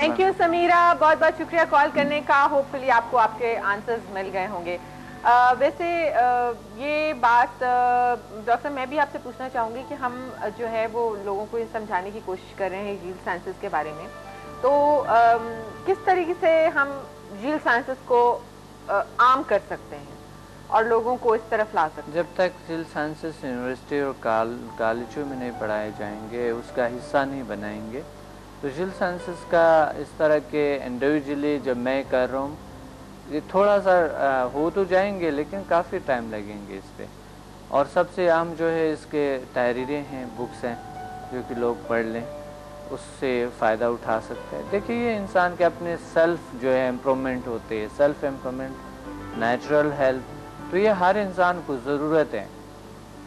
Thank you Samira, बहुत बहुत शुक्रिया कॉल करने का। होपफुली आपको आपके आंसर्स मिल गए होंगे। वैसे ये बात डॉक्टर मैं भी आपसे पूछना चाहूँगी कि हम जो है वो लोगों को समझाने की कोशिश कर रहे हैं जील साइंसेस के बारे में, तो किस तरीके से हम जील साइंसेस को आम कर सकते हैं और लोगों को इस तरफ ला सकते हैं? जब तक जील साइंसेस यूनिवर्सिटी और कॉलेजों में नहीं पढ़ाए जाएंगे, उसका हिस्सा नहीं बनाएंगे, तो जील साइंसेस का इस तरह के इंडिविजुअली जब मैं कर रहा हूँ, ये थोड़ा सा हो तो जाएंगे लेकिन काफ़ी टाइम लगेंगे इस पर। और सबसे आम जो है इसके तहरीरें हैं, बुक्स हैं जो कि लोग पढ़ लें, उससे फ़ायदा उठा सकते हैं। देखिए ये इंसान के अपने सेल्फ जो है इम्प्रूवमेंट होते हैं, सेल्फ इम्प्रूवमेंट, नेचुरल हेल्थ, तो ये हर इंसान को ज़रूरत है।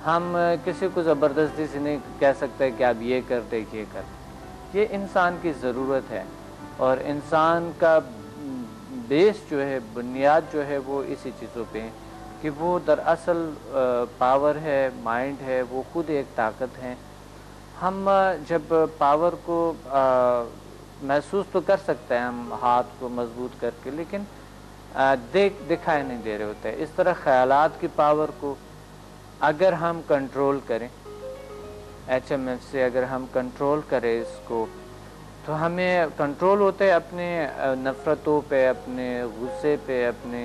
हम किसी को ज़बरदस्ती से नहीं कह सकते कि आप ये कर दे ये कर, ये इंसान की ज़रूरत है। और इंसान का बेस जो है, बुनियाद जो है वो इसी चीज़ों पे है कि वो दरअसल पावर है, माइंड है, वो खुद एक ताकत है। हम जब पावर को महसूस तो कर सकते हैं हम हाथ को मजबूत करके, लेकिन दिखाई नहीं दे रहे होते हैं। इस तरह ख्यालात की पावर को अगर हम कंट्रोल करें, HMF से अगर हम कंट्रोल करें इसको, तो हमें कंट्रोल होते हैं अपने नफ़रतों पे, अपने गुस्से पे, अपने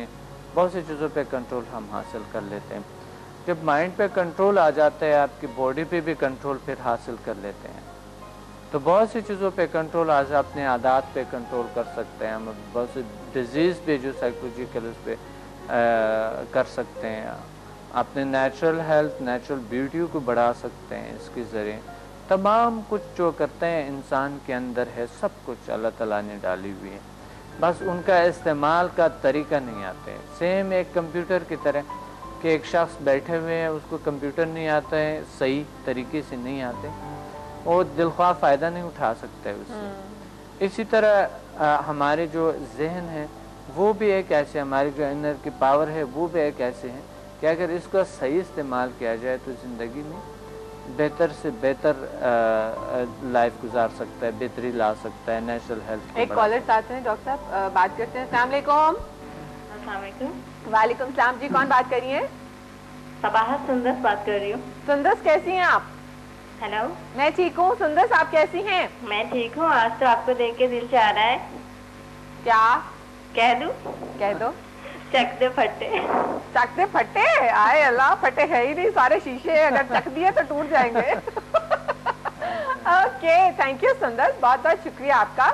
बहुत सी चीज़ों पे कंट्रोल हम हासिल कर लेते हैं। जब माइंड पे कंट्रोल आ जाता है, आपकी बॉडी पे भी कंट्रोल फिर हासिल कर लेते हैं। तो बहुत सी चीज़ों पे कंट्रोल आज अपने आदत पे कंट्रोल कर सकते हैं हम, बहुत सी डिजीज़ पे जो साइकोलॉजिकल उस पे कर सकते हैं, अपने नेचुरल हेल्थ, नेचुरल ब्यूटी को बढ़ा सकते हैं इसके ज़रिए। तमाम कुछ जो करते हैं इंसान के अंदर है, सब कुछ अल्लाह ताला ने डाली हुई है, बस उनका इस्तेमाल का तरीका नहीं आते हैं। सेम एक कंप्यूटर की तरह कि एक शख्स बैठे हुए हैं, उसको कंप्यूटर नहीं आता है, सही तरीके से नहीं आते, वो दिलख्वाह फ़ायदा नहीं उठा सकता है उससे। इसी तरह हमारे जो जहन है वो भी एक ऐसे, हमारी जो इनर की पावर है वो भी एक ऐसे हैं कि अगर इसका सही इस्तेमाल किया जाए तो ज़िंदगी में बेहतर से बेहतर लाइफ गुजार सकता है, बेहतरी ला सकता है, नेचुरल हेल्थ। एक कॉलर साथ हैं डॉक्टर साहब, बात करते हैं। अस्सलाम वालेकुम। वालेकुम सलाम जी, कौन बात कर रही है? सबाहत सुंदस बात कर रही हूँ। सुंदस कैसी हैं आप? हेलो, मैं ठीक हूँ। सुंदस आप कैसी हैं? मैं ठीक हूँ। आज तो आपको देख के दिल चाह रहा है। क्या कह दूँ? कह दो। चक दे फटे। चक दे फटे? आए अल्लाह, फटे है ही नहीं, सारे शीशे अगर चक दिए तो टूट जाएंगे। ओके, थैंक यू सुंदर, बहुत बहुत शुक्रिया आपका।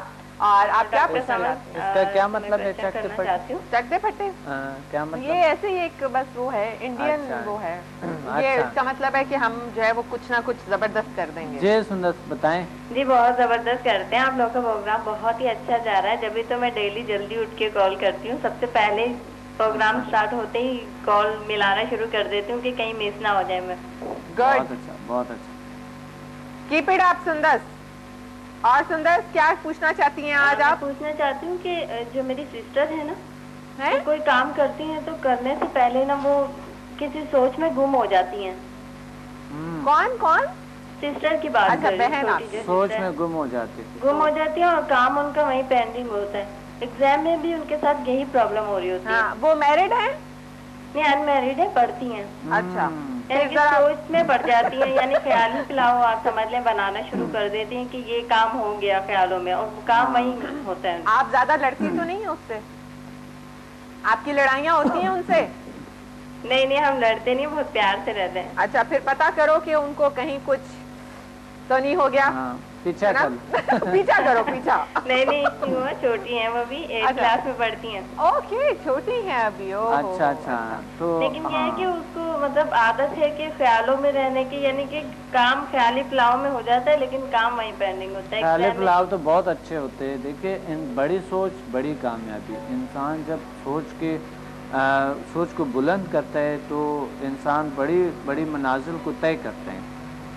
और आप क्या पसंद है? इसका क्या मतलब है चक दे फटे? चक दे फटे क्या मतलब? ये ऐसे ही एक बस वो है इंडियन। अच्छा, वो है ये अच्छा। इसका मतलब है कि हम जो है वो कुछ ना कुछ जबरदस्त कर देंगे। जी सुंदर बताएं। जी बहुत जबरदस्त करते हैं आप लोग का प्रोग्राम, बहुत ही अच्छा जा रहा है। जब भी तो मैं डेली जल्दी उठ के कॉल करती हूँ, सबसे पहले प्रोग्राम स्टार्ट होते ही कॉल मिलाना शुरू कर देती हूँ कि कहीं मिस ना हो जाए मैं। गुड, बहुत अच्छा। कीप इट अप सुंदर। और सुंदर क्या पूछना चाहती हैं आज आप? पूछना चाहती हूँ कि जो मेरी सिस्टर है ना, है? तो कोई काम करती हैं तो करने से पहले ना वो किसी सोच में गुम हो जाती हैं। कौन कौन? सिस्टर की बात अच्छा, बहन सोच में गुम हो जाती है और काम उनका वहीं पेंडिंग होता है। एग्जाम में भी उनके साथ यही प्रॉब्लम हो रही होती है। वो मैरिड है? नहीं, अनमैरिड है, पढ़ती हैं। अच्छा, सोच में पड़ जाती है, यानी ख्याली पिलाओ आप समझ लें, बनाना शुरू कर देती हैं कि ये काम हो गया ख्यालों में, और काम वही होता है। आप ज्यादा लड़ती तो नहीं उससे? आपकी लड़ाइयाँ होती हैं उनसे? नहीं, हम लड़ते नहीं, बहुत प्यार से रहते हैं। अच्छा, फिर पता करो कि उनको कहीं कुछ तो नहीं हो गया। पीछा पीछा करो, पीछा। नहीं, वो छोटी हैं, वो भी 8 क्लास में पढ़ती हैं। ओके, छोटी हैं अभी। अच्छा। तो लेकिन ये है कि उसको मतलब आदत है कि ख्यालों में रहने की, यानी कि काम ख्याली पुलाव में हो जाता है लेकिन काम वहीं पेंडिंग होता है। ख्याली पुलाव तो बहुत अच्छे होते हैं। देखिए, बड़ी सोच बड़ी कामयाबी। इंसान जब सोच को बुलंद करता है तो इंसान बड़ी बड़ी मनाजिल को तय करते हैं।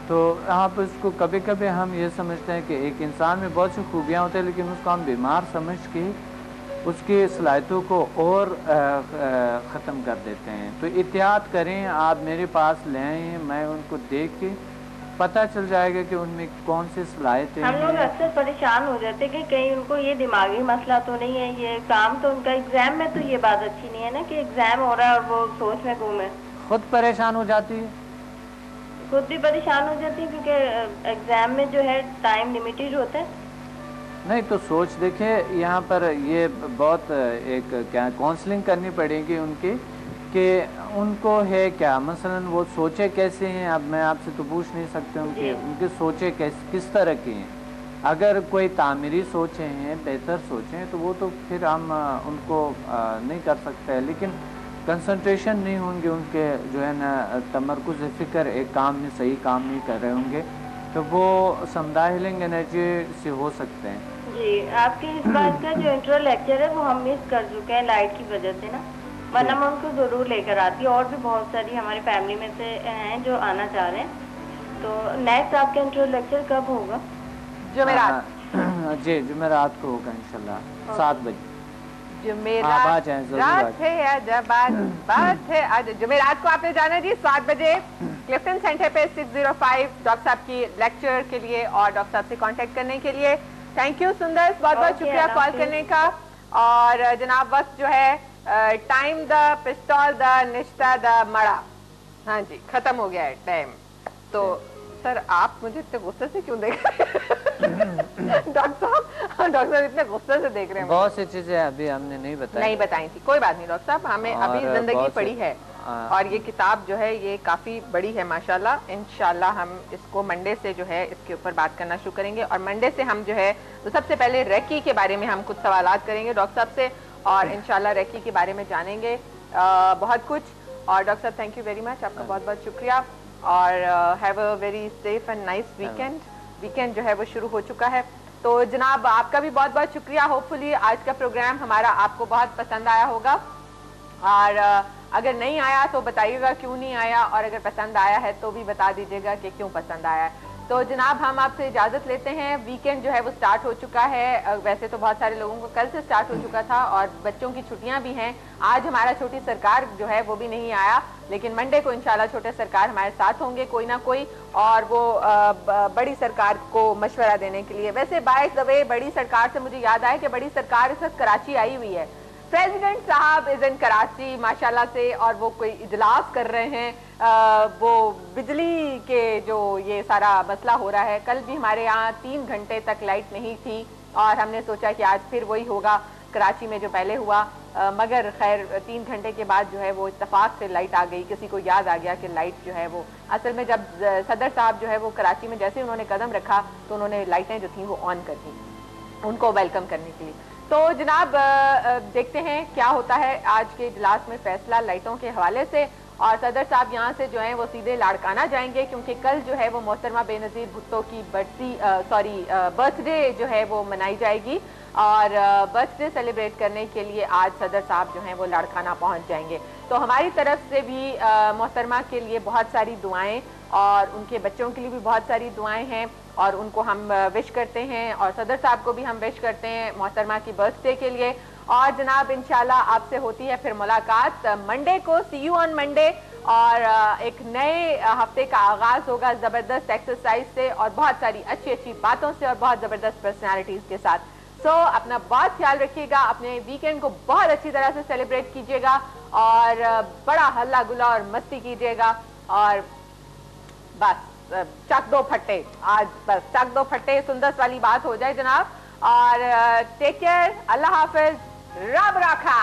तो आप इसको कभी कभी हम ये समझते हैं कि एक इंसान में बहुत सी खूबियाँ होती हैं, लेकिन उसको हम बीमार समझ के उसकी सलाहियतों को और ख़त्म कर देते हैं। तो एहतियात करें, आप मेरे पास ले आएँ, मैं उनको देख के पता चल जाएगा कि उनमें कौन सी सलाहियतें हम लोग हैं। अक्सर परेशान हो जाते हैं कि कहीं उनको ये दिमागी मसला तो नहीं है, ये काम तो उनका एग्जाम में तो ये बात अच्छी नहीं है ना कि एग्जाम हो रहा है और वो सोच में गुम है। खुद परेशान हो जाती है, खुद भी परेशान हो जाती है क्योंकि एग्जाम में जो है टाइम लिमिटेड होता है। नहीं तो सोच देखे यहाँ पर ये बहुत एक क्या काउंसलिंग करनी पड़ेगी उनकी कि उनको है क्या, मसलन वो सोचे कैसे हैं। अब मैं आपसे तो पूछ नहीं सकते हूँ कि उनकी सोचे किस तरह की हैं। अगर कोई तामीरी सोचे हैं, बेहतर सोचे हैं, तो वो तो फिर हम उनको नहीं कर सकते हैं। लेकिन कंसंट्रेशन नहीं होंगे उनके, जो है ना तमरकुज़ फ़िक्र एक काम में सही काम नहीं कर रहे होंगे, तो वो समदा हीलिंग एनर्जी से हो सकते हैं। जी, आपके इस बात का जो इंट्रो लेक्चर है वो हम मिस कर चुके हैं लाइट की वजह से ना, वरना मैं उनको ज़रूर लेकर आती। और भी बहुत सारी हमारी फैमिली में से हैं जो आना चाह रहे हैं। तो नेक्स्ट आपका इंट्रो लेक्चर कब होगा? जुमेरात। जी, जुमेरात को होगा इंशाल्लाह 7 बजे। जुमेरात है या जब बात है आज जुमेरात को आपने जाना जी 7 बजे क्लिफ्टन सेंटर पे 605 डॉक्टर साहब की लेक्चर के लिए और डॉक्टर साहब से कांटेक्ट करने के लिए। थैंक यू सुंदर, बहुत बहुत शुक्रिया कॉल करने का। और जनाब वक्त जो है टाइम द पिस्तौल द निश्ता द मड़ा, हाँ जी खत्म हो गया है टाइम। तो सर आप मुझे इतने गुस्से से क्यों देख रहे हैं? डॉक्टर साहब इतने गुस्से से देख रहे हैं। बहुत सी चीजें अभी हमने नहीं बताई थी। कोई बात नहीं डॉक्टर साहब, हमें अभी जिंदगी पड़ी है और ये किताब जो है ये काफी बड़ी है माशाल्लाह। इंशाल्लाह हम इसको मंडे से जो है इसके ऊपर बात करना शुरू करेंगे और मंडे से हम जो है तो सबसे पहले रेकी के बारे में हम कुछ सवालात करेंगे डॉक्टर साहब से और इंशाल्लाह रेकी के बारे में जानेंगे बहुत कुछ। और डॉक्टर साहब थैंक यू वेरी मच, आपका बहुत बहुत शुक्रिया और have a very safe and nice weekend. Weekend जो है वो शुरू हो चुका है। तो जनाब आपका भी बहुत बहुत शुक्रिया। होपफुली आज का प्रोग्राम हमारा आपको बहुत पसंद आया होगा और अगर नहीं आया तो बताइएगा क्यों नहीं आया और अगर पसंद आया है तो भी बता दीजिएगा कि क्यों पसंद आया है। तो जनाब हम आपसे इजाज़त लेते हैं। वीकेंड जो है वो स्टार्ट हो चुका है। वैसे तो बहुत सारे लोगों को कल से स्टार्ट हो चुका था और बच्चों की छुट्टियां भी हैं। आज हमारा छोटी सरकार जो है वो भी नहीं आया, लेकिन मंडे को इंशाल्लाह छोटे सरकार हमारे साथ होंगे कोई ना कोई और वो बड़ी सरकार को मशवरा देने के लिए। वैसे बाय द वे बड़ी सरकार से मुझे याद आया कि बड़ी सरकार इस वक्त कराची आई हुई है। प्रेसिडेंट साहब इज इन कराची माशाल्लाह से और वो कोई इजलास कर रहे हैं। वो बिजली के जो ये सारा मसला हो रहा है, कल भी हमारे यहाँ 3 घंटे तक लाइट नहीं थी और हमने सोचा कि आज फिर वही होगा कराची में जो पहले हुआ। मगर खैर 3 घंटे के बाद जो है वो इत्तेफाक से लाइट आ गई। किसी को याद आ गया कि लाइट जो है वो असल में जब सदर साहब जो है वो कराची में जैसे उन्होंने कदम रखा तो उन्होंने लाइटें जो थी वो ऑन कर दी उनको वेलकम करने के लिए। तो जनाब देखते हैं क्या होता है आज के इजलास में फैसला लाइटों के हवाले से। और सदर साहब यहाँ से जो है वो सीधे लाड़काना जाएंगे क्योंकि कल जो है वो मोहतरमा बेनज़ीर भुट्टो की बर्थडे जो है वो मनाई जाएगी और बर्थडे सेलिब्रेट करने के लिए आज सदर साहब जो हैं वो लाड़काना पहुँच जाएंगे। तो हमारी तरफ से भी मोहतरमा के लिए बहुत सारी दुआएं और उनके बच्चों के लिए भी बहुत सारी दुआएं हैं और उनको हम विश करते हैं और सदर साहब को भी हम विश करते हैं मोहतरमा की बर्थडे के लिए। और जनाब इंशाल्लाह आपसे होती है फिर मुलाकात मंडे को। सी यू ऑन मंडे और एक नए हफ्ते का आगाज होगा ज़बरदस्त एक्सरसाइज से और बहुत सारी अच्छी अच्छी बातों से और बहुत ज़बरदस्त पर्सनैलिटीज़ के साथ। सो अपना बहुत ख्याल रखिएगा, अपने वीकेंड को बहुत अच्छी तरह से सेलिब्रेट कीजिएगा और बड़ा हल्ला गुल्ला और मस्ती कीजिएगा और बस चक दो फट्टे, आज बस चक दो फट्टे सुंदर वाली बात हो जाए जनाब। और टेक केयर, अल्लाह हाफिज, रब रखा।